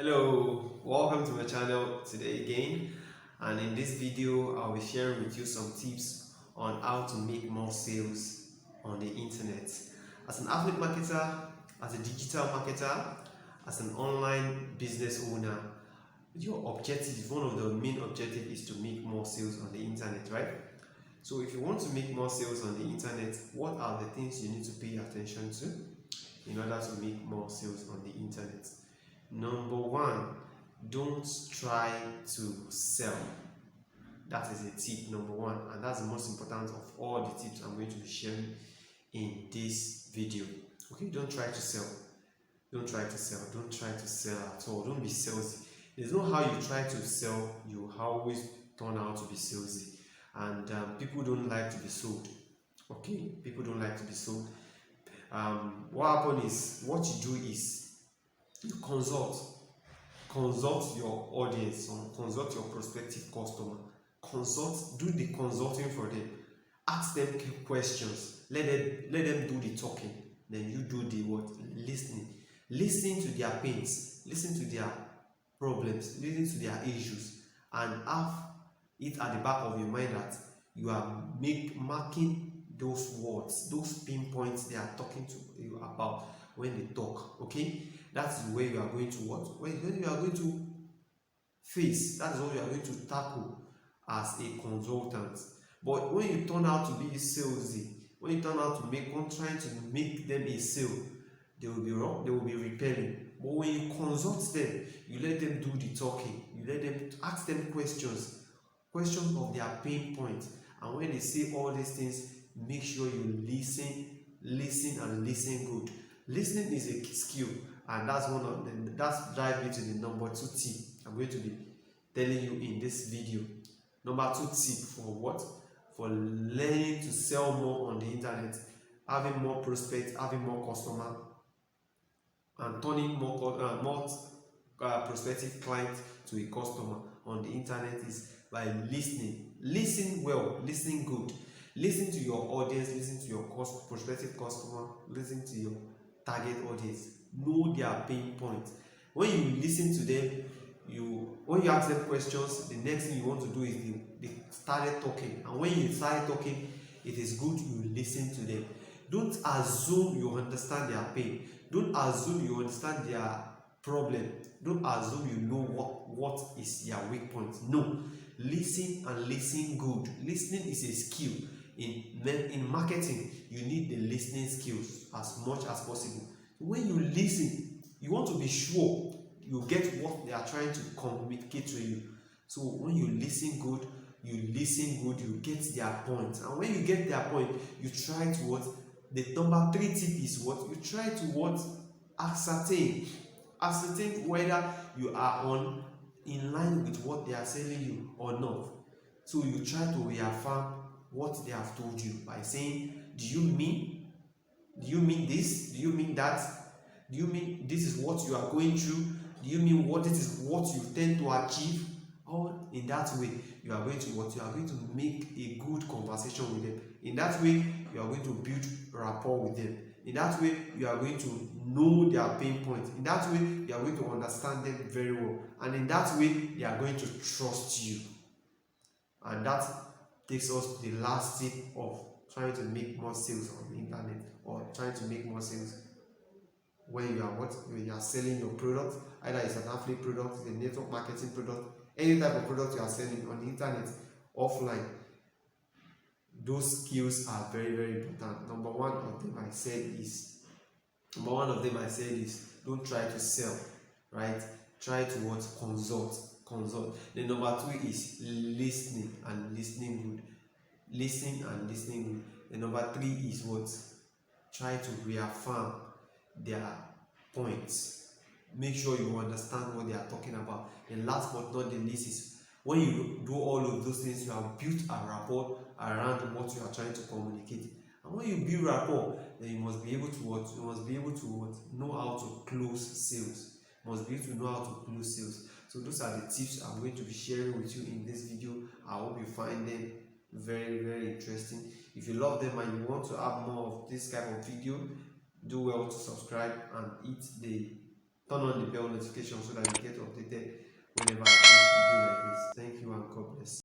Hello, welcome to my channel today again, and in this video I'll be sharing with you some tips on how to make more sales on the internet. As an affiliate marketer, as a digital marketer, as an online business owner, your objective, one of the main objectives is to make more sales on the internet, right? So if you want to make more sales on the internet, what are the things you need to pay attention to in order to make more sales on the internet? Number one, don't try to sell. That is a tip number one, and that's the most important of all the tips I'm going to be sharing in this video. Okay, don't try to sell. Don't try to sell. Don't try to sell at all. Don't be salesy. There's no how you try to sell, you always turn out to be salesy. And people don't like to be sold. Okay, people don't like to be sold. What happens is, what you do is, you consult your audience, or consult your prospective customer, do the consulting for them, ask them questions, let them do the talking, then you do the what? Listening to their pains, listen to their problems, listen to their issues, and have it at the back of your mind that you are marking those words, those pinpoints they are talking to you about when they talk. Okay, that's where you are going to what? When you are going to face, that is what you are going to tackle as a consultant. But when you turn out to be salesy, when you turn out to trying to make them a sale, they will be wrong, they will be repelling. But when you consult them, you let them do the talking, you let them ask them questions of their pain points, and when they say all these things, make sure you listen and listen good. Listening is a skill, and that's one of them. That's drive me to the number 2 tip I'm going to be telling you in this video. Number 2 tip for what? For learning to sell more on the internet, having more prospects, having more customer, and turning more prospective clients to a customer on the internet is by listening. Listen well, listen good. Listen to your audience, listen to your prospective customer, listen to your target audience. Know their pain points. When you listen to them, when you ask them questions, the next thing you want to do is they started talking. And when you started talking, it is good you listen to them. Don't assume you understand their pain. Don't assume you understand their problem. Don't assume you know what is their weak point. No. Listen and listen good. Listening is a skill. In marketing, you need the listening skills as much as possible. When you listen, you want to be sure you get what they are trying to communicate to you. So when you listen good, you get their point. And when you get their point, you try to what? The number 3 tip is what? You try to what? Ascertain whether you are in line with what they are selling you or not. So you try to reaffirm what they have told you by saying, do you mean this? Do you mean that? Do you mean this is what you are going through? Do you mean this is what you tend to achieve? Or in that way, you are going to make a good conversation with them. In that way, you are going to build rapport with them. In that way, you are going to know their pain points. In that way, you are going to understand them very well. And in that way, they are going to trust you. And that takes us to the last tip of trying to make more sales on the internet, or trying to make more sales when you are when you are selling your product. Either it's an affiliate product, a network marketing product, any type of product you are selling on the internet, offline. Those skills are very, very important. Number one of them I said is don't try to sell, right? Try to consult. The number 2 is listening and listening good. Listen and listening good. The number 3 is what? Try to reaffirm their points. Make sure you understand what they are talking about. And last but not the least is, when you do all of those things, you have built a rapport around what you are trying to communicate. And when you build rapport, then you must be able to know how to close sales. You must be able to know how to close sales. So those are the tips I'm going to be sharing with you in this video. I hope you find them very, very interesting. If you love them and you want to have more of this type of video, do well to subscribe and hit the turn on the bell notification so that you get updated whenever I post video like this. Thank you and God bless.